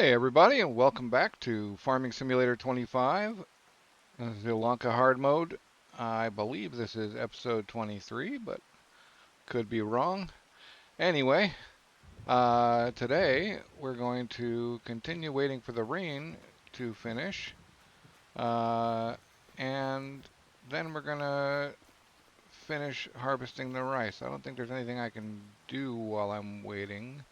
Hey everybody, and welcome back to Farming Simulator 25, Zielonka hard mode. I believe this is episode 23, but could be wrong. Anyway, today we're going to continue waiting for the rain to finish, uh, and then we're gonna finish harvesting the rice. I don't think there's anything I can do while I'm waiting,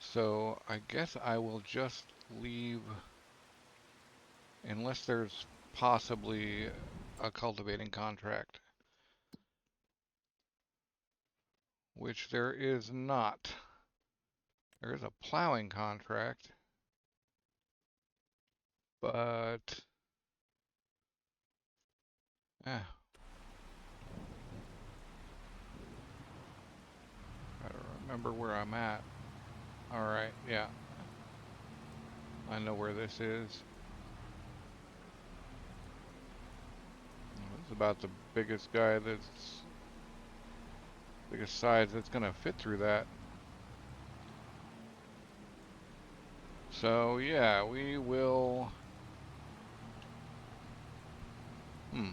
so I guess I will just leave. Unless there's possibly a cultivating contract, which there is not. There is a plowing contract, but I don't remember where I'm at. All right, yeah, I know where this is. It's about the biggest guy biggest size that's gonna fit through that. So yeah, we will. Hmm.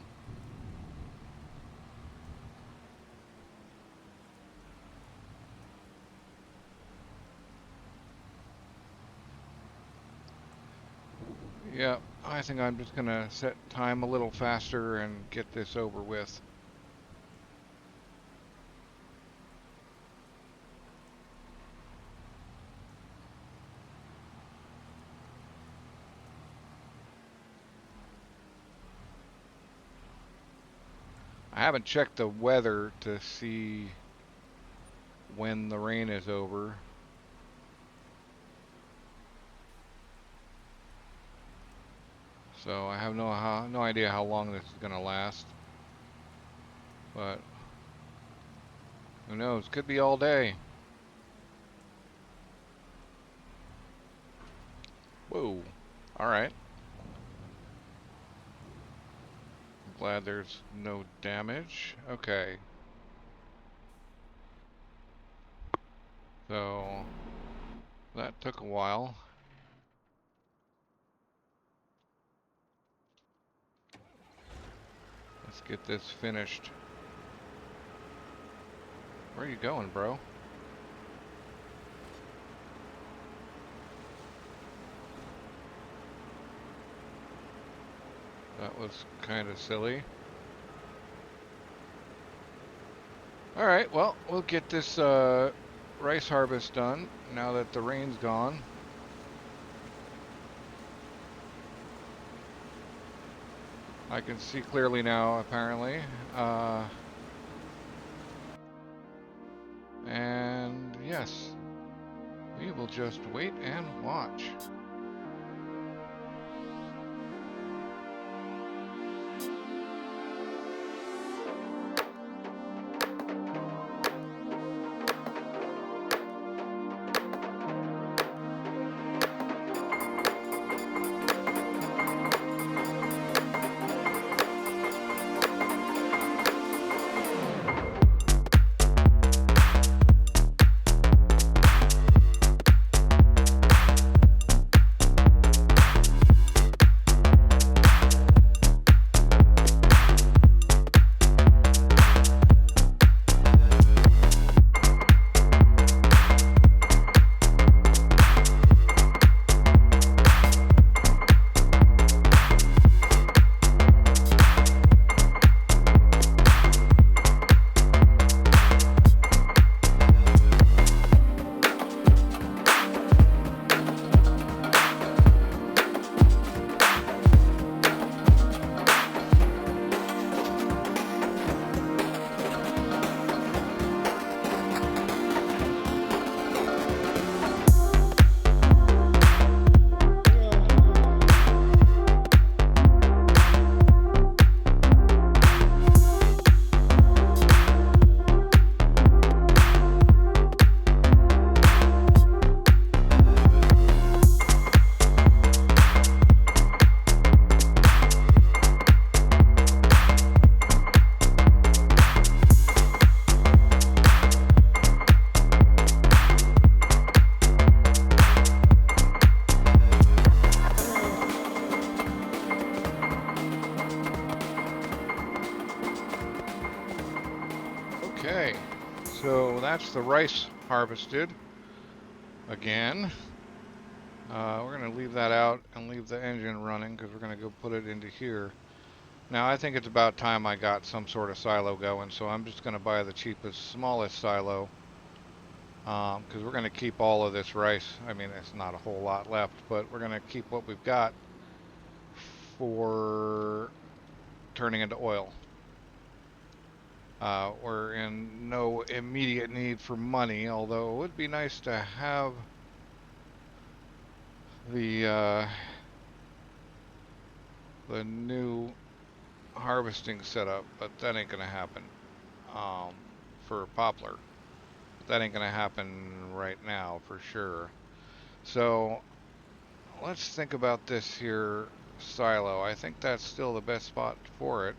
Yeah, I think I'm just gonna set time a little faster and get this over with. I haven't checked the weather to see when the rain is over. So I have no idea how long this is going to last. But who knows? Could be all day. Whoa. All right. I'm glad there's no damage. Okay. So that took a while. Let's get this finished. Where are you going, bro? That was kind of silly. All right, well, we'll get this rice harvest done now that the rain's gone. I can see clearly now, apparently. And yes, we will just wait and watch. that's the rice harvested again. We're going to leave that out and leave the engine running because we're going to go put it into here. Now I think it's about time I got some sort of silo going, so I'm just going to buy the cheapest, smallest silo because we're going to keep all of this rice. I mean, it's not a whole lot left, but we're going to keep what we've got for turning into oil. We're in no immediate need for money, although it would be nice to have the new harvesting setup, but that ain't gonna happen for Poplar. That ain't gonna happen right now for sure. So let's think about this here silo. I think that's still the best spot for it.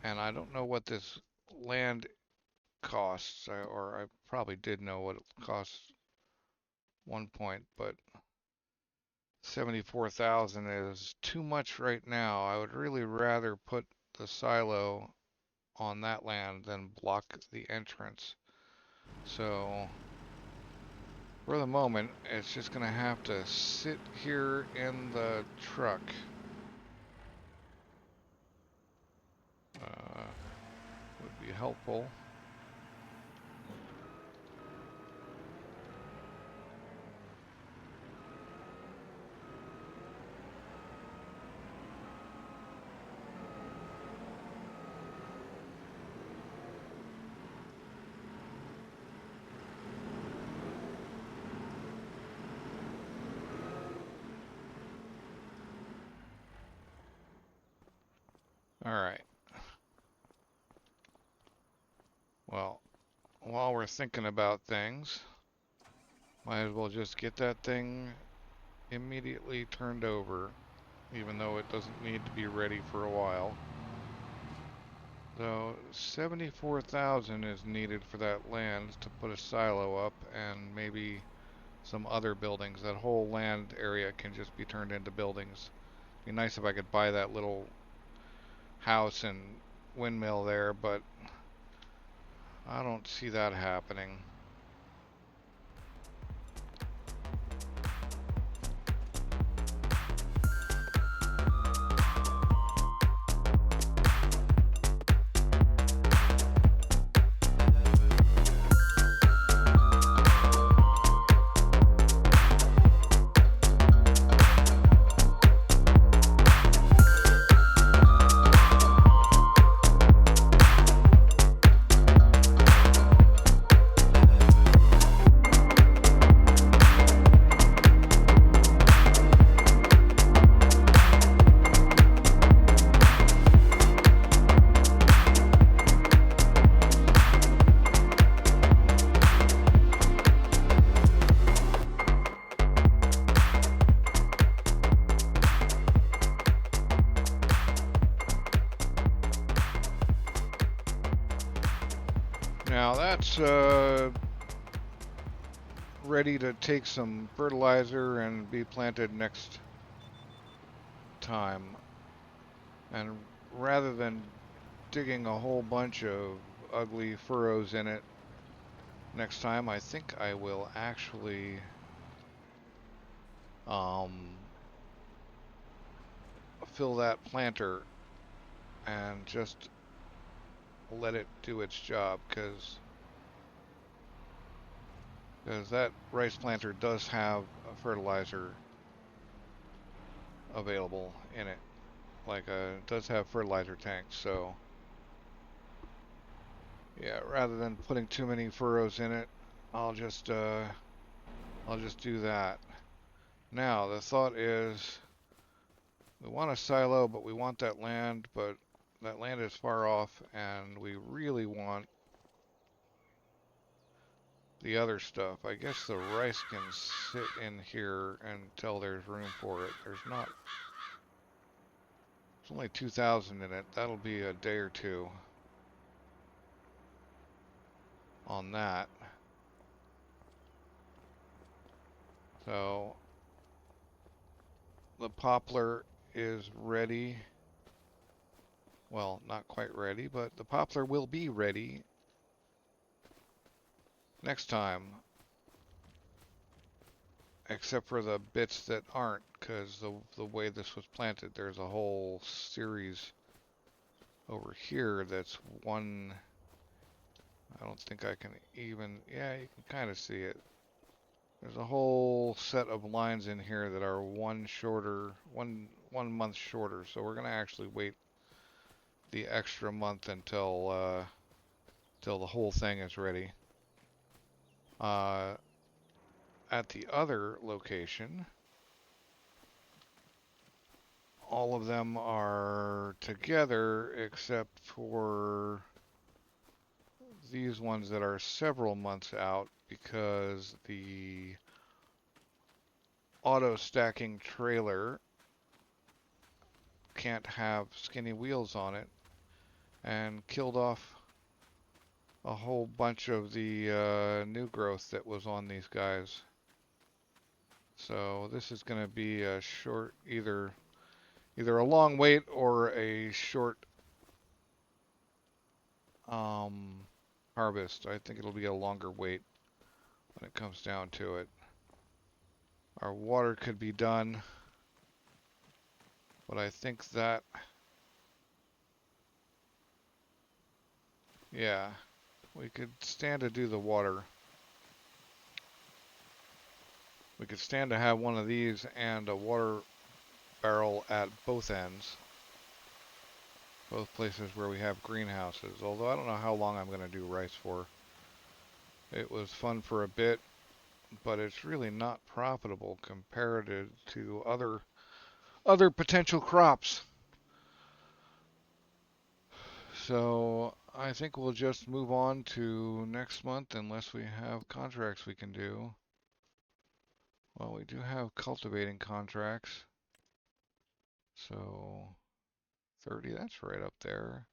And I don't know what this land costs, or I probably did know what it costs one point, but 74,000 is too much right now. I would really rather put the silo on that land than block the entrance. So for the moment, it's just gonna have to sit here in the truck. Would be helpful. All right. Well, while we're thinking about things, might as well just get that thing immediately turned over, even though it doesn't need to be ready for a while. So 74,000 is needed for that land to put a silo up and maybe some other buildings. That whole land area can just be turned into buildings. It'd be nice if I could buy that little house and windmill there, but I don't see that happening. Now that's ready to take some fertilizer and be planted next time. And rather than digging a whole bunch of ugly furrows in it next time, I think I will actually fill that planter and just let it do its job, because that rice planter does have a fertilizer available in it. Like it does have fertilizer tanks, so yeah, rather than putting too many furrows in it, I'll just do that. Now the thought is, we want a silo, but we want that land, but that land is far off, and we really want the other stuff. I guess the rice can sit in here until there's room for it. There's only 2,000 in it. That'll be a day or two on that. So the poplar is ready. Well, not quite ready, but the poplar will be ready next time. Except for the bits that aren't, because the way this was planted, there's a whole series over here that's one. I don't think I can even, yeah, you can kind of see it. There's a whole set of lines in here that are one month shorter. So we're gonna actually wait the extra month until till the whole thing is ready. At the other location, all of them are together except for these ones that are several months out because the auto stacking trailer can't have skinny wheels on it and killed off a whole bunch of the new growth that was on these guys. So this is going to be a short, either a long wait or a short harvest. I think it'll be a longer wait when it comes down to it. Our water could be done, but I think that, yeah, we could stand to do the water. We could stand to have one of these and a water barrel at both ends. Both places where we have greenhouses. Although I don't know how long I'm going to do rice for. It was fun for a bit, but it's really not profitable compared to other potential crops. So I think we'll just move on to next month unless we have contracts we can do. Well, we do have cultivating contracts. So 30, that's right up there.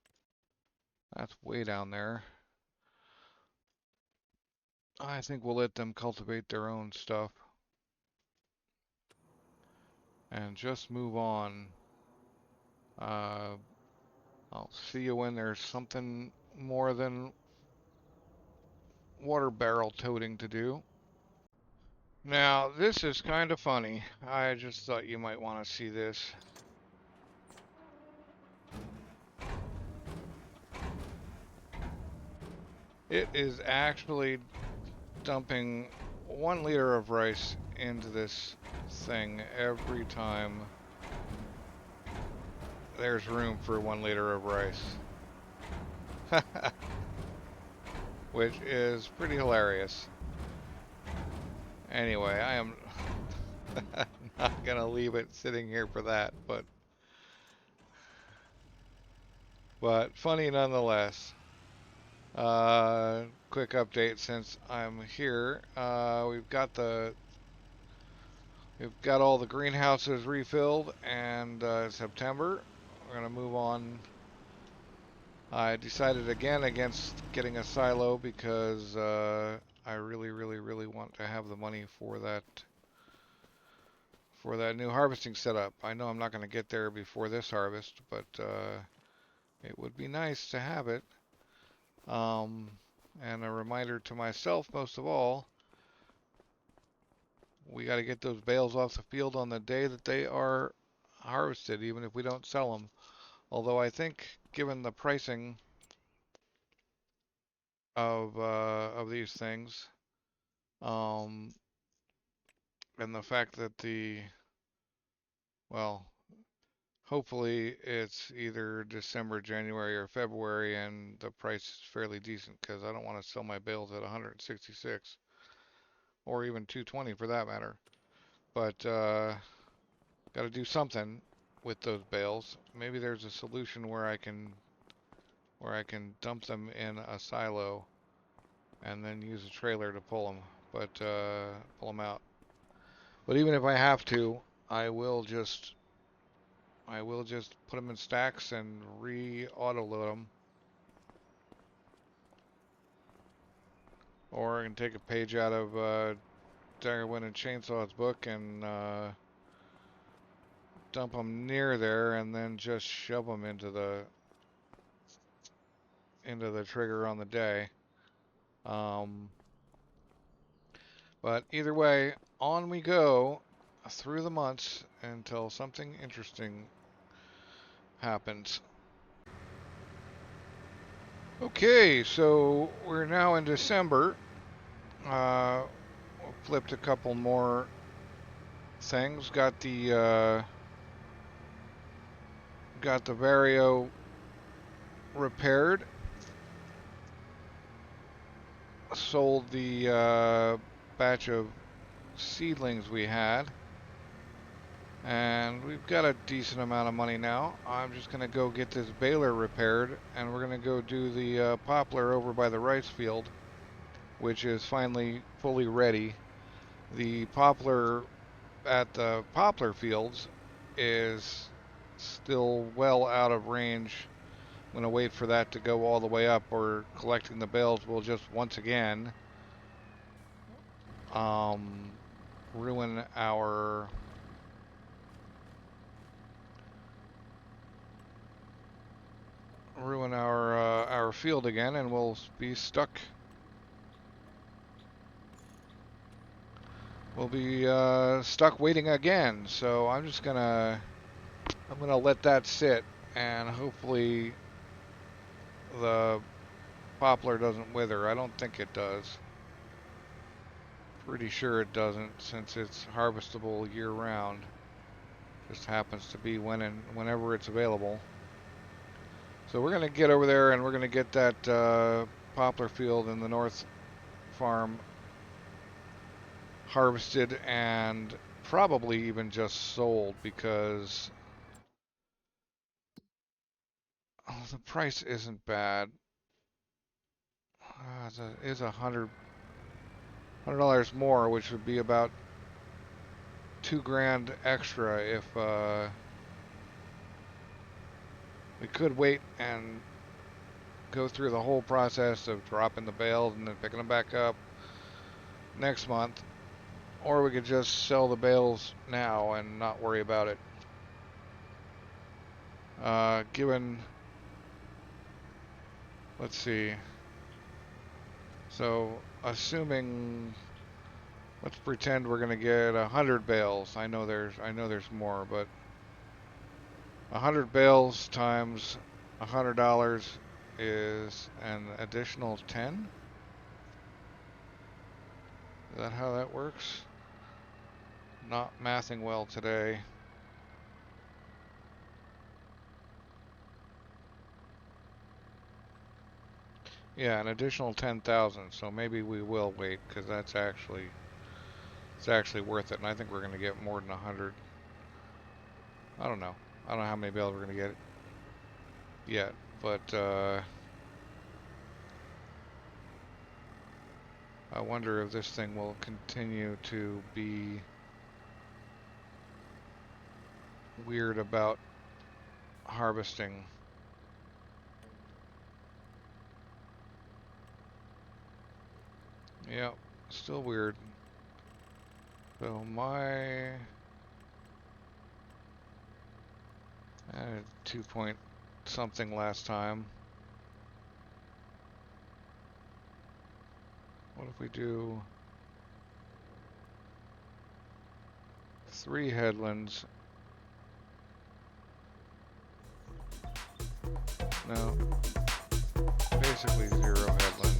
That's way down there. I think we'll let them cultivate their own stuff and just move on. I'll see you when there's something more than water barrel toting to do. Now, this is kind of funny. I just thought you might want to see this. It is actually dumping 1 liter of rice into this thing every time there's room for 1 liter of rice. Which is pretty hilarious. Anyway, I am not gonna leave it sitting here for that, but funny nonetheless. Quick update since I'm here. We've got all the greenhouses refilled, and September we're gonna move on. I decided again against getting a silo because I really want to have the money for that new harvesting setup. I know I'm not going to get there before this harvest, but it would be nice to have it. And a reminder to myself, most of all, we got to get those bales off the field on the day that they are harvested, even if we don't sell them. Although I think, given the pricing of these things, and the fact that well, hopefully it's either December, January, or February, and the price is fairly decent because I don't want to sell my bales at 166 or even 220 for that matter. But got to do something with those bales. Maybe there's a solution where I can dump them in a silo and then use a trailer to pull them, pull them out. But even if I have to, I will just put them in stacks and re-auto load them. Or I can take a page out of Darwin and Chainsaw's book and dump them near there, and then just shove them into the trigger on the day. But either way, on we go through the months until something interesting happens. Okay, so we're now in December. Flipped a couple more things. Got the Vario repaired. Sold the batch of seedlings we had. And we've got a decent amount of money now. I'm just going to go get this baler repaired, and we're going to go do the poplar over by the rice field, which is finally fully ready. The poplar at the poplar fields is still well out of range. I'm going to wait for that to go all the way up, or collecting the bales will just once again ruin our our field again, and we'll be stuck. We'll be stuck waiting again. So I'm gonna let that sit, and hopefully the poplar doesn't wither. I don't think it does. Pretty sure it doesn't, since it's harvestable year round. Just happens to be whenever it's available. So we're going to get over there, and we're going to get that poplar field in the north farm harvested, and probably even just sold, because the price isn't bad. It is $100 more, which would be about $2,000 extra if we could wait and go through the whole process of dropping the bales and then picking them back up next month, or we could just sell the bales now and not worry about it. Let's see. So assuming, let's pretend we're gonna get 100 bales. I know there's more, but 100 bales times $100 is an additional 10. Is that how that works? Not mathing well today. Yeah, an additional 10,000. So maybe we will wait, because it's actually worth it, and I think we're going to get more than 100. I don't know. I don't know how many bales we're going to get yet, but I wonder if this thing will continue to be weird about harvesting. Yep, still weird. So I had 2 point something last time. What if we do 3 headlands? No, basically 0 headlands.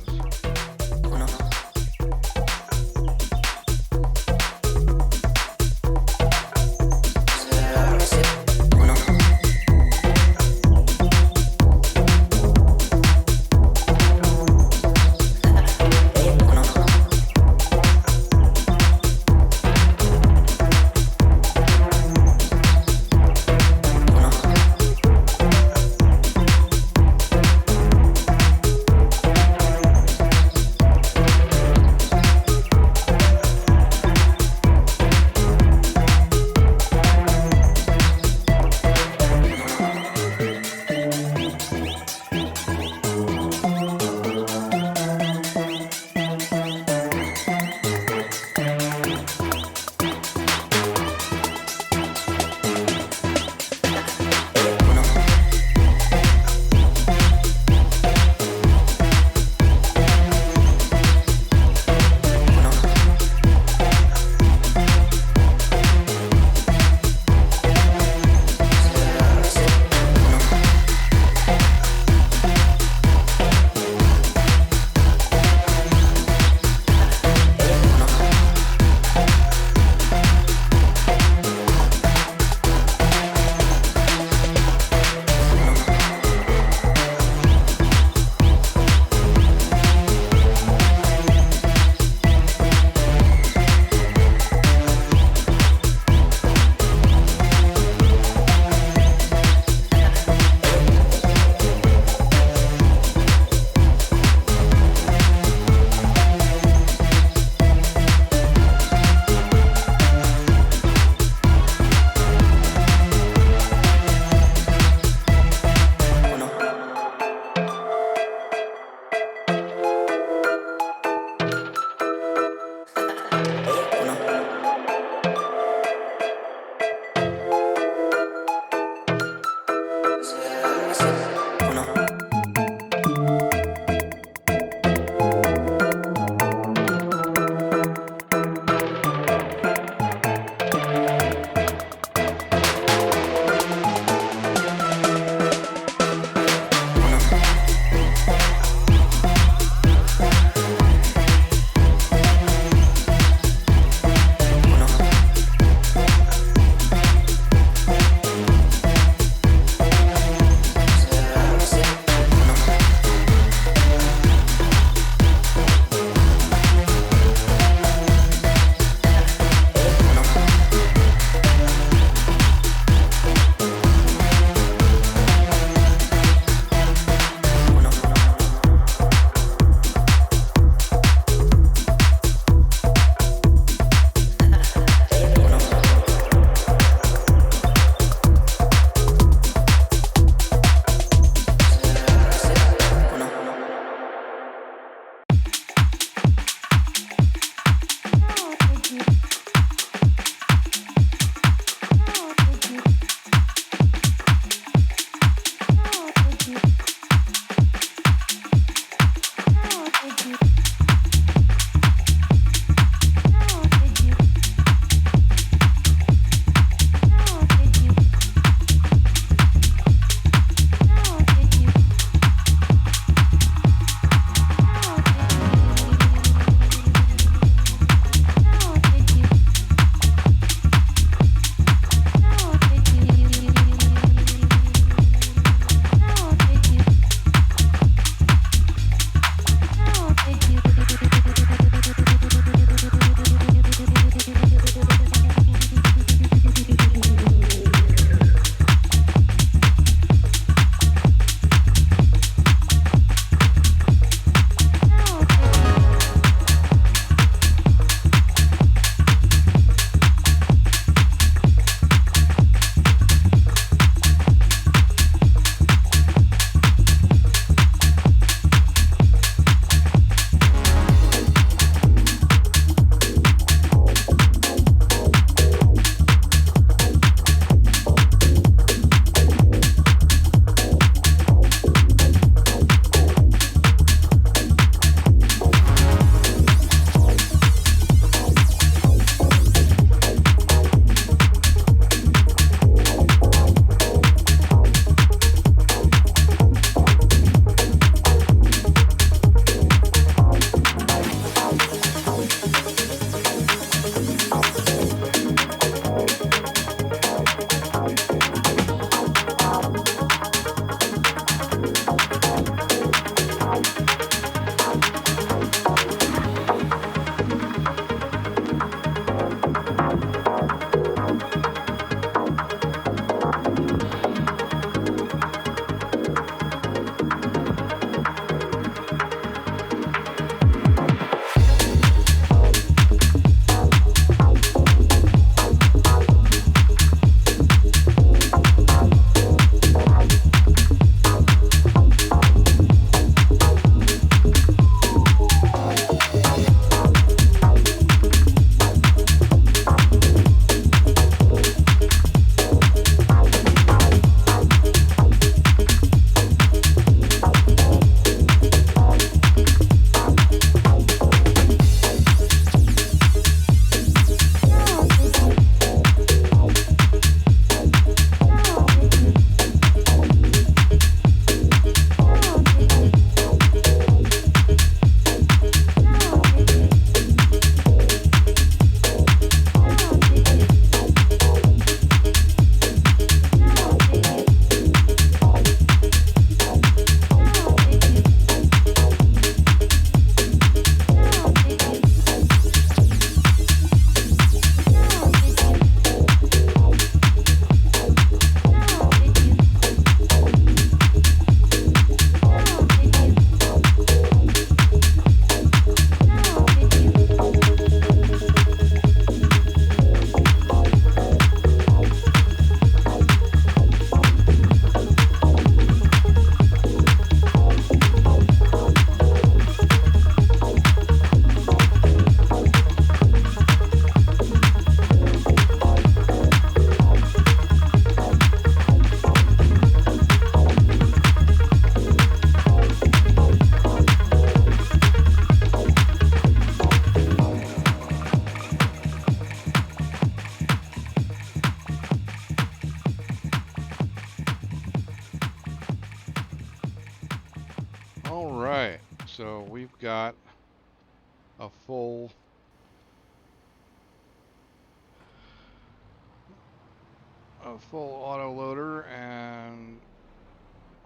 a full auto loader and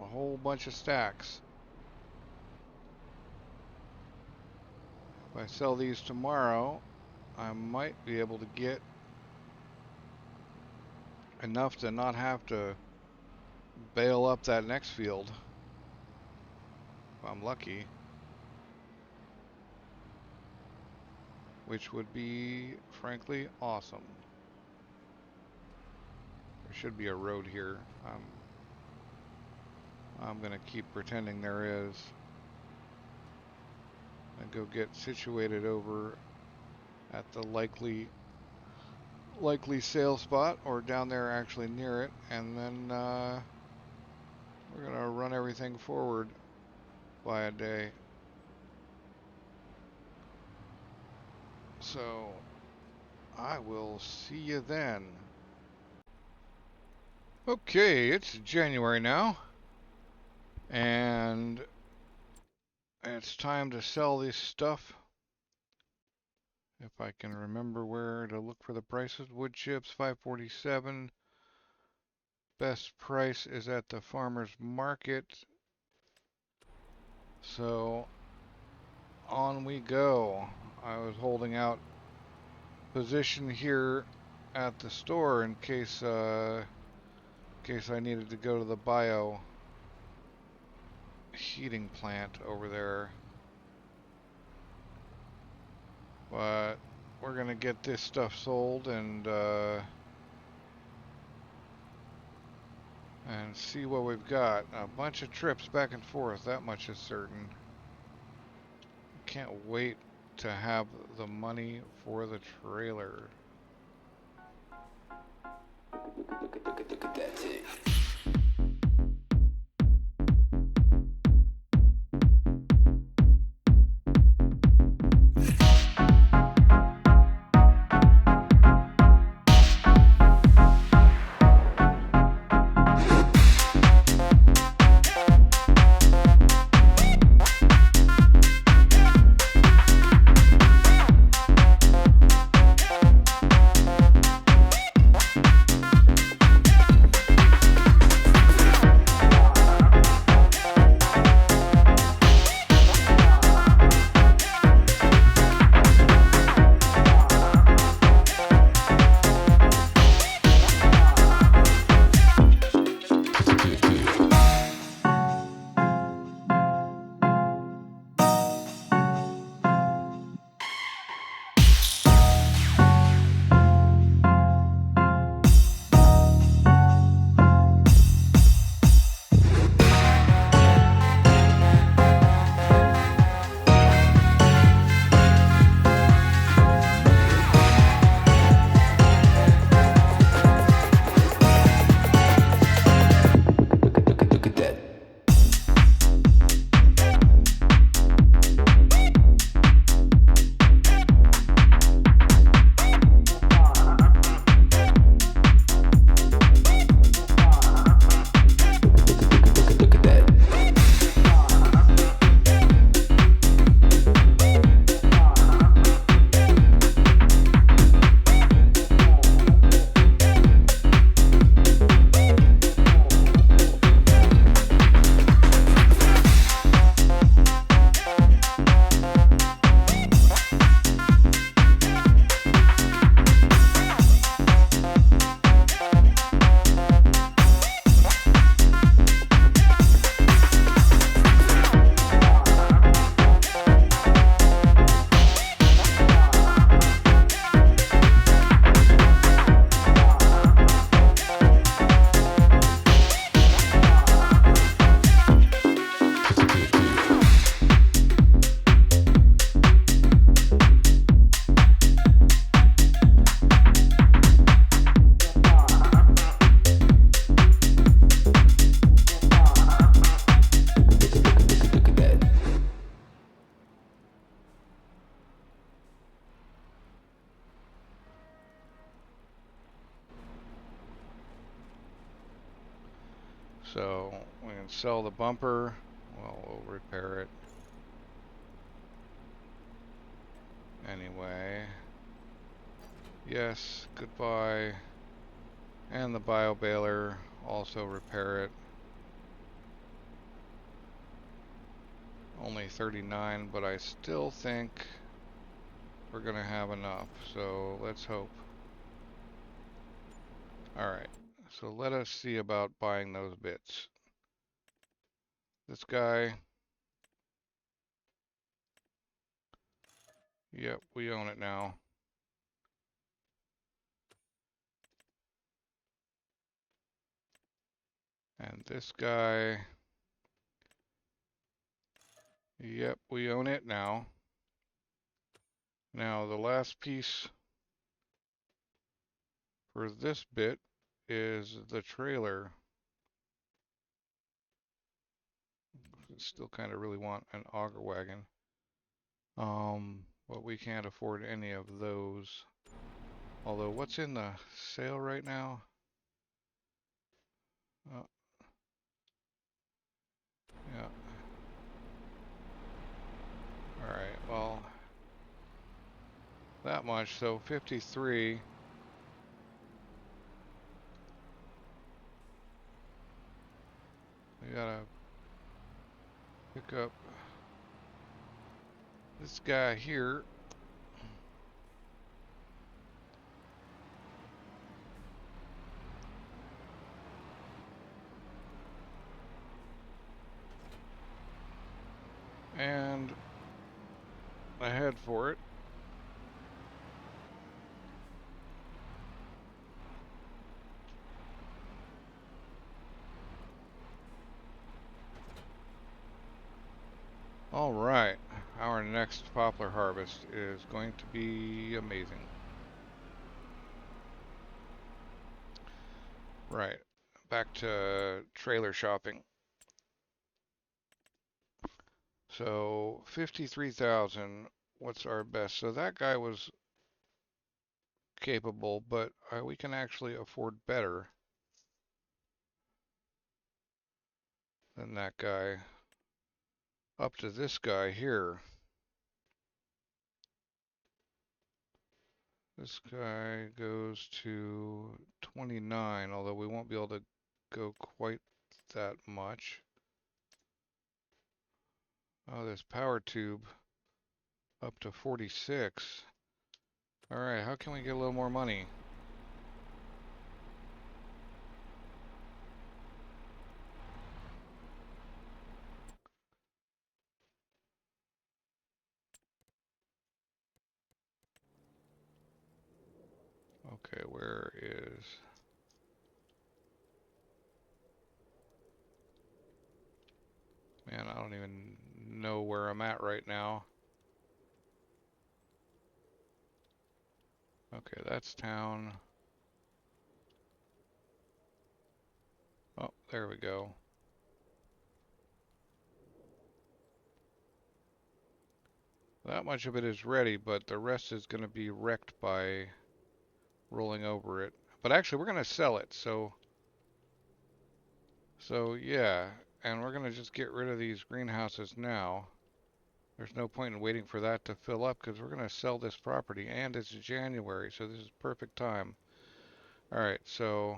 a whole bunch of stacks. If I sell these tomorrow, I might be able to get enough to not have to bail up that next field. If I'm lucky. Which would be, frankly, awesome. There should be a road here. I'm gonna keep pretending there is. And go get situated over at the likely sale spot, or down there actually near it, and then we're gonna run everything forward by a day. So I will see you then. Okay, it's January now, and it's time to sell this stuff. If I can remember where to look for the prices. Wood chips, 547. Best price is at the farmer's market. So on we go. I was holding out position here at the store in case I needed to go to the bio heating plant over there. But we're gonna get this stuff sold and see what we've got. A bunch of trips back and forth, that much is certain. Can't wait to have the money for the trailer. Look at that tick. So we can sell the bumper. Well, we'll repair it anyway. Yes, goodbye. And the bio baler, also repair it. Only 39, but I still think we're gonna have enough, so let's hope. Alright, so let us see about buying those bits. This guy, yep, we own it now. And this guy, yep, we own it now. Now the last piece for this bit is the trailer. Still kind of really want an auger wagon. But we can't afford any of those. Although, what's in the sale right now? Yeah. Alright, well, that much. So 53. We gotta pick up this guy here. And I head for it. Alright, our next poplar harvest is going to be amazing. Right, back to trailer shopping. So 53,000, what's our best? So that guy was capable, but we can actually afford better than that guy. Up to this guy here. This guy goes to 29, although we won't be able to go quite that much. Oh, this power tube up to 46. Alright, how can we get a little more money? Okay, where is... Man, I don't even know where I'm at right now. Okay, that's town. Oh, there we go. That much of it is ready, but the rest is going to be wrecked by rolling over it. But actually, we're going to sell it, so yeah, and we're going to just get rid of these greenhouses now. There's no point in waiting for that to fill up because we're going to sell this property, and it's January, so this is perfect time. All right, so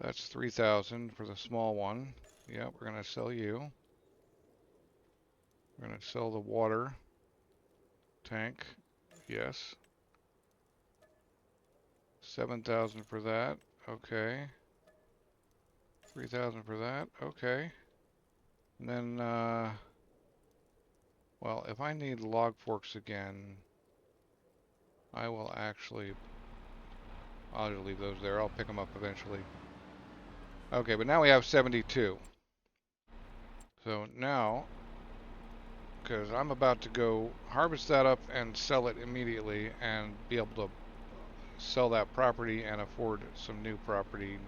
that's 3,000 for the small one. Yeah, we're going to sell you. We're going to sell the water tank. Yes. 7,000 for that. Okay. 3,000 for that. Okay. And then, well, if I need log forks again, I will actually, I'll just leave those there. I'll pick them up eventually. Okay, but now we have 72. So now, because I'm about to go harvest that up and sell it immediately and be able to sell that property and afford some new property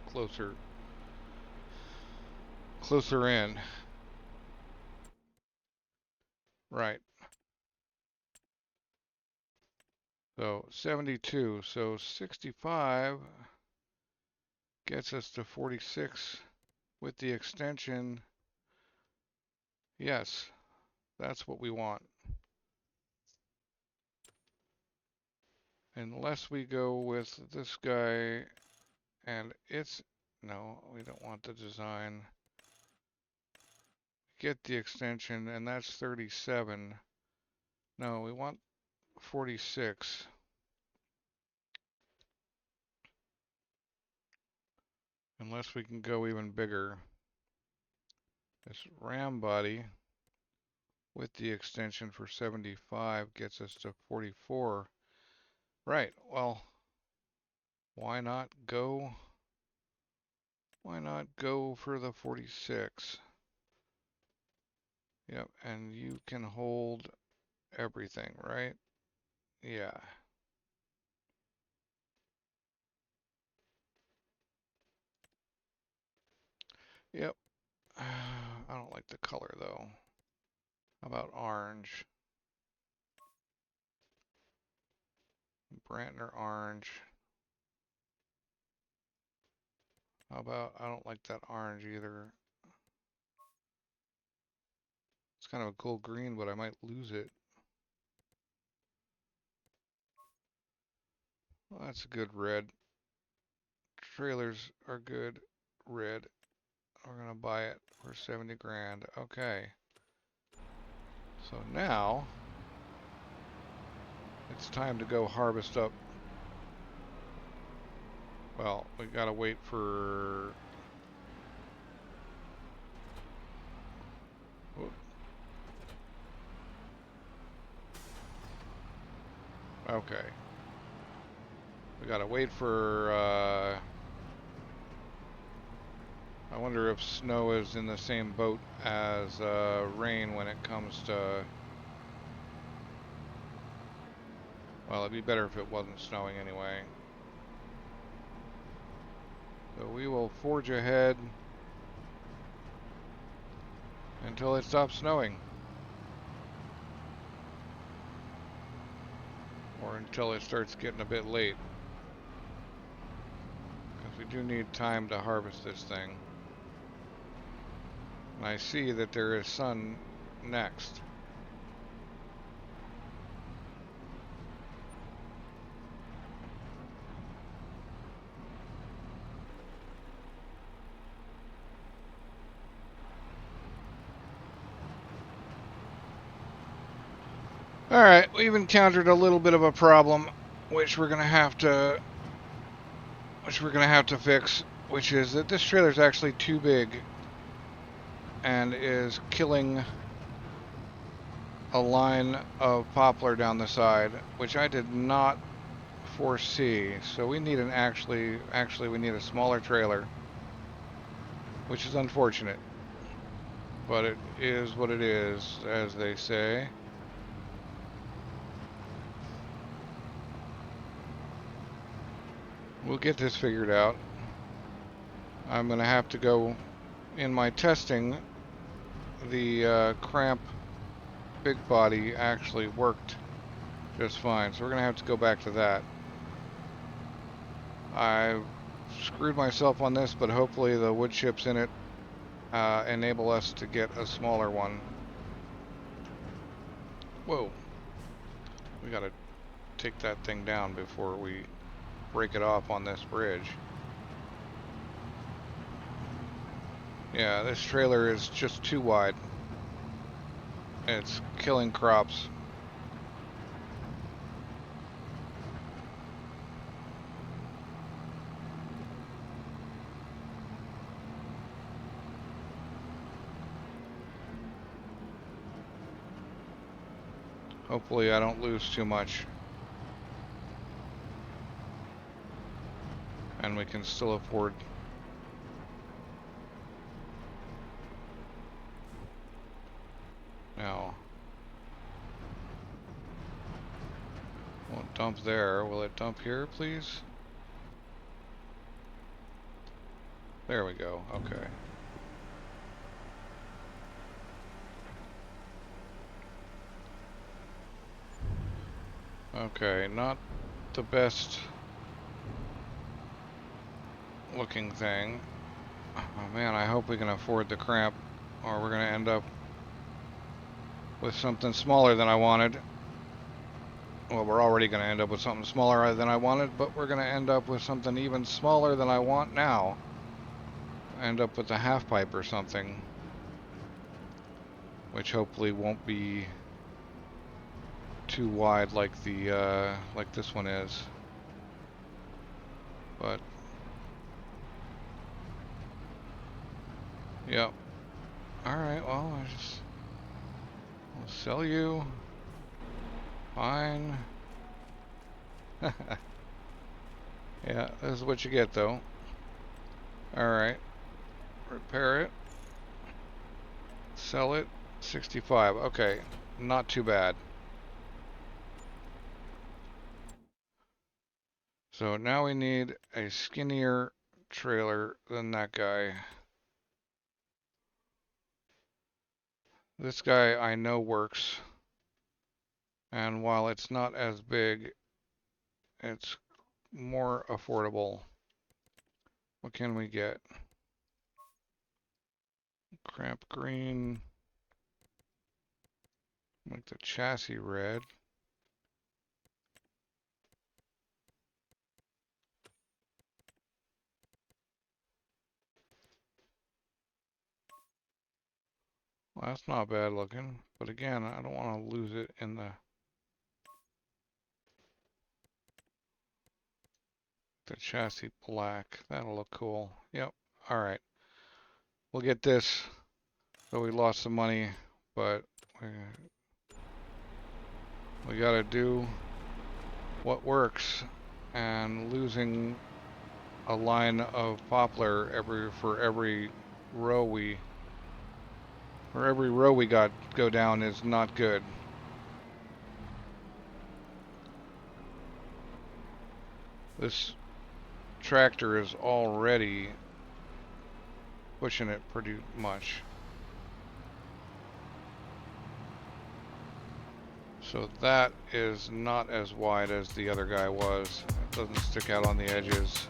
closer in. Right. So 72. So 65 gets us to 46 with the extension. Yes, that's what we want. Unless we go with this guy and no, we don't want the design. Get the extension, and that's 37. No, we want 46. Unless we can go even bigger. This ram body with the extension for 75 gets us to 44. Right, well, why not go for the 46? Yep, and you can hold everything, right? Yeah. Yep. I don't like the color though. How about orange? Brantner orange. How about, I don't like that orange either. It's kind of a cool green, but I might lose it. Well, that's a good red. Trailers are good red. We're gonna buy it for 70 grand. Okay. So now it's time to go harvest up. Well, we gotta wait for. Okay. We gotta wait for. I wonder if snow is in the same boat as rain when it comes to. Well, it'd be better if it wasn't snowing anyway. So we will forge ahead until it stops snowing. Or until it starts getting a bit late. Because we do need time to harvest this thing. And I see that there is sun next. Alright, we've encountered a little bit of a problem, which we're gonna have to fix, which is that this trailer is actually too big and is killing a line of poplar down the side, which I did not foresee. So we need actually we need a smaller trailer, which is unfortunate, but it is what it is, as they say. We'll get this figured out. I'm gonna have to go in my testing. The cramp big body actually worked just fine, so we're gonna have to go back to that. I screwed myself on this, but hopefully the wood chips in it enable us to get a smaller one. Whoa, we gotta take that thing down before we break it off on this bridge. Yeah, this trailer is just too wide. It's killing crops. Hopefully I don't lose too much. And we can still afford. Now, won't dump there. Will it dump here, please? There we go. Okay. Okay, not the best looking thing. Oh man, I hope we can afford the cramp, or we're gonna end up with something smaller than I wanted, Well, we're already going to end up with something smaller than I wanted, but we're going to end up with something even smaller than I want now. End up with a half pipe or something, which hopefully won't be too wide like the like this one is. But yep. All right. Well, I'll sell you. Fine. Yeah, this is what you get though. All right. Repair it. Sell it. 65. Okay. Not too bad. So now we need a skinnier trailer than that guy. This guy I know works. And while it's not as big, it's more affordable. What can we get? Cramp green. Make the chassis red. Well, that's not bad looking, but again, I don't want to lose it in the chassis black. That'll look cool. Yep. All right. We'll get this. Though we lost some money, but we got to do what works. And losing a line of poplar for every row we got go down is not good. This tractor is already pushing it pretty much. So that is not as wide as the other guy was. It doesn't stick out on the edges.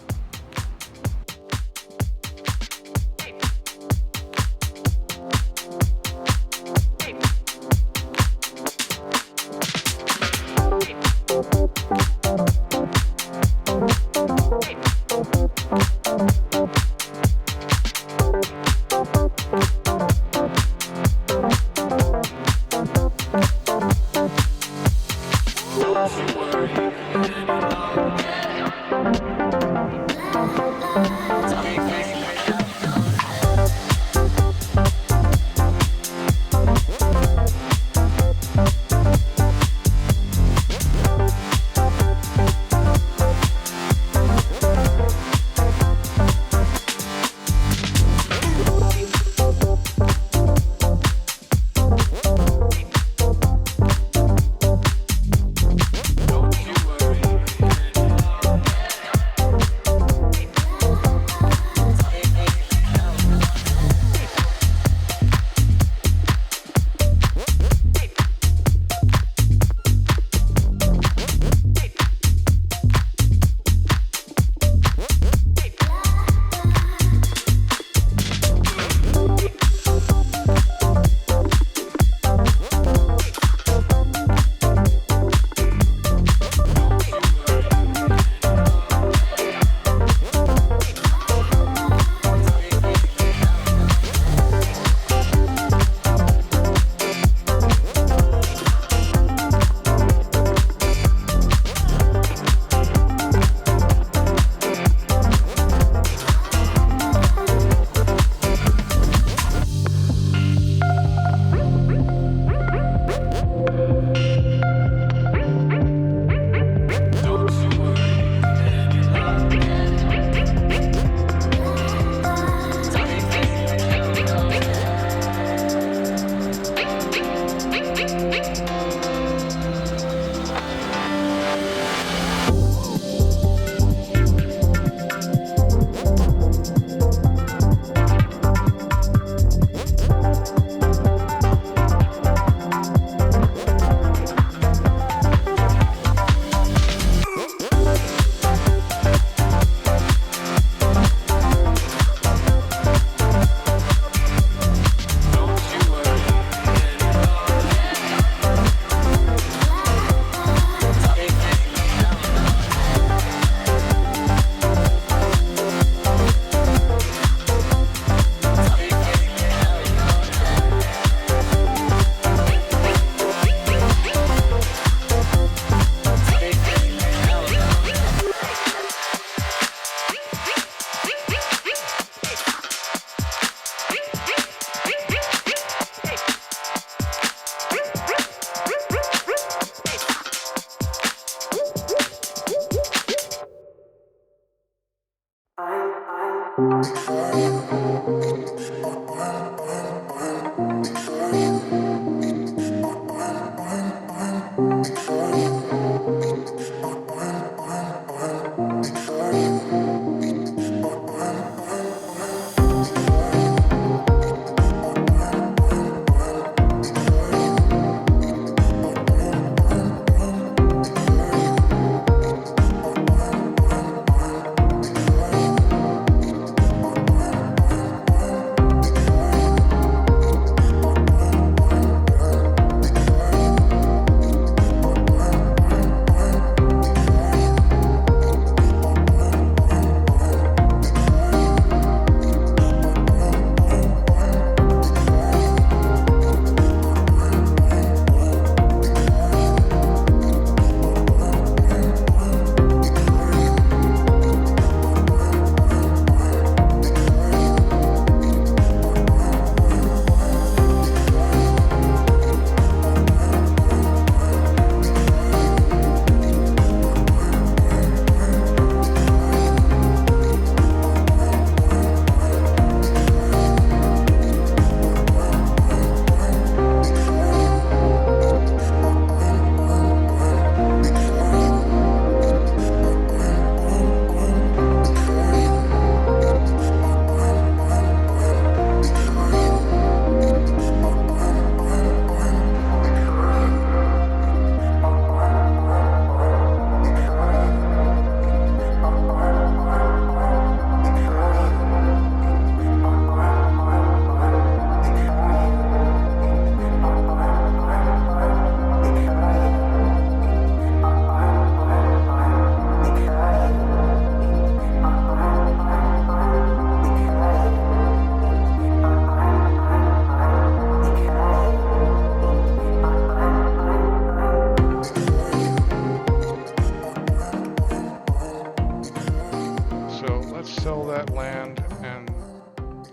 So let's sell that land and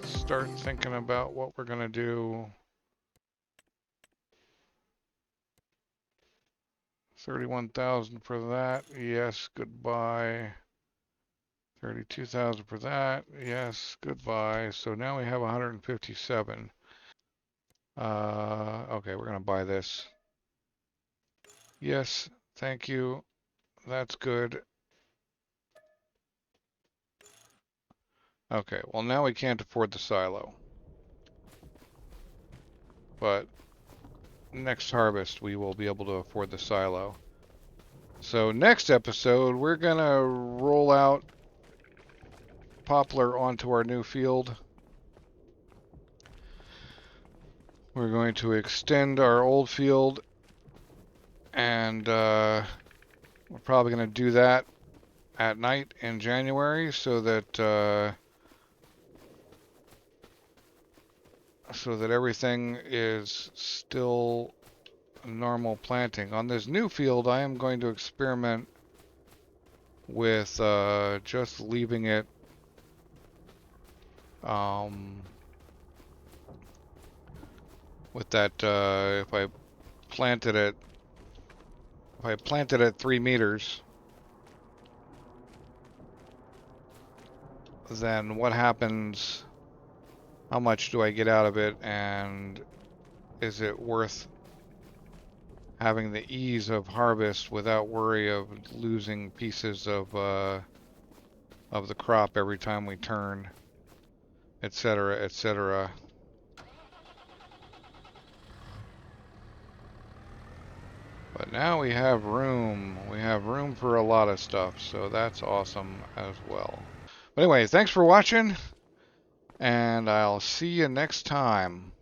start thinking about what we're gonna do. 31,000 for that. Yes, goodbye. 32,000 for that. Yes, goodbye. So now we have 157. Okay, we're gonna buy this. Yes, thank you. That's good. Okay, well now we can't afford the silo. But next harvest we will be able to afford the silo. So next episode we're gonna roll out Poplar onto our new field. We're going to extend our old field, and we're probably going to do that at night in January so that everything is still normal planting. On this new field, I am going to experiment with just leaving it with that if I planted it 3 meters, then what happens? How much do I get out of it, and is it worth having the ease of harvest without worry of losing pieces of the crop every time we turn, etc., etc. But now we have room. We have room for a lot of stuff, so that's awesome as well. But anyway, thanks for watching, and I'll see you next time.